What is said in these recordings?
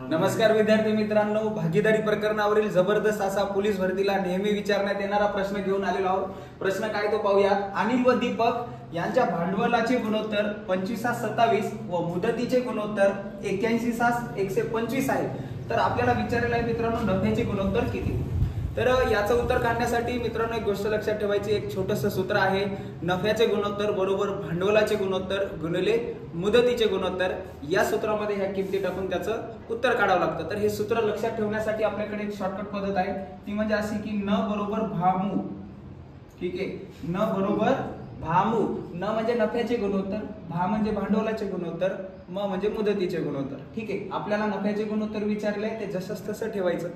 नमस्कार विद्यार्थी मित्रांनो, भागीदारी प्रकरणावरील जबरदस्त असा पोलीस भरतीला नेहमी विचारण्यात येणारा प्रश्न घेऊन आलेलो आहोत। प्रश्न काय तो पाहूयात। अनिल व दीपक यांच्या भांडवलाचे गुणोत्तर 25:27 व मुदतीचे गुणोत्तर 81:125 आहे। तर आपल्याला विचारलेला आहे मित्रांनो, नफ्याचे गुणोत्तर किती। तर याचं उत्तर काढण्यासाठी मित्रांनो एक गोष्ट लक्षात ठेवायची, एक छोटंसं सूत्र आहे। नफ्याचे गुणोत्तर बरोबर भांडवलाचे गुणोत्तर गुणिले मुदतीचे गुणोत्तर। या सूत्रामध्ये ह्या किमती टाकून त्याचं उत्तर काढावं लागतं। तर हे सूत्र लक्षात ठेवण्यासाठी आपल्याकडे एक शॉर्टकट पद्धत आहे, ती म्हणजे अशी की न बरोबर भामू। ठीक आहे, न बरोबर भामू। न म्हणजे नफ्याचे गुणोत्तर, भा म्हणजे भांडवलाचे गुणोत्तर, म म्हणजे मुदतीचे गुणोत्तर। ठीक आहे, आपल्याला नफ्याचे गुणोत्तर विचारले ते जसंच तसं ठेवायचं।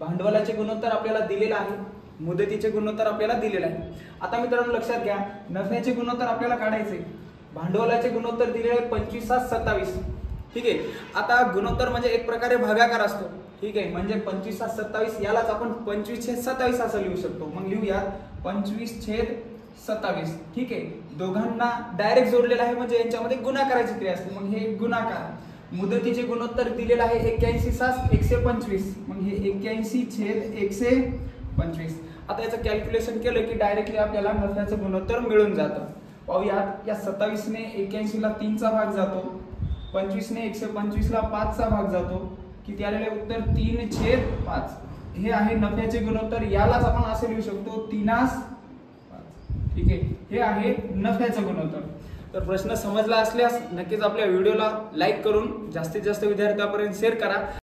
भांडवलाचे गुणोत्तर आपल्याला दिलेलं आहे, मुदतीचे गुणोत्तर आपल्याला दिलेलं आहे। आता मित्रांनो लक्षात घ्या, नफ्याचे गुणोत्तर आपल्याला काढायचे, भांडवलाचे गुणोत्तर दिलेले 25:27। ठीक आहे, आता गुणोत्तर म्हणजे एक प्रकारे भागाकार असतो। ठीक आहे, म्हणजे 25:27 यालाच आपण 25/27 असं लिहू शकतो। मग लिहूया 25/27। ठीक आहे, दोघांना डायरेक्ट जोडलेला आहे म्हणजे यांच्यामध्ये गुणाकाराची क्रिया असते, मग हे गुणाकार। मुदतीचे गुणोत्तर दिलेलं आहे 81/125, मग हे 81/125। आता याचं कॅल्क्युलेशन केलं की डायरेक्टली आपल्याला नफ्याचं गुणोत्तर मिळून जातं। पाहूयात, या 27 ने 81 ला 3 चा भाग जातो, 25 ने 125 ला 5 चा भाग जातो, किती आलेले उत्तर 3/5। हे आहे नफ्याचे गुणोत्तर, यालाच आपण असे लिहू शकतो 3/5। ठीक आहे, हे आहे नफ्याचं गुणोत्तर। तर प्रश्न समजला असल्यास नक्कीच आपल्या व्हिडिओला लाईक करून जास्तीत जास्त विद्यार्थ्यांपर्यंत शेअर करा।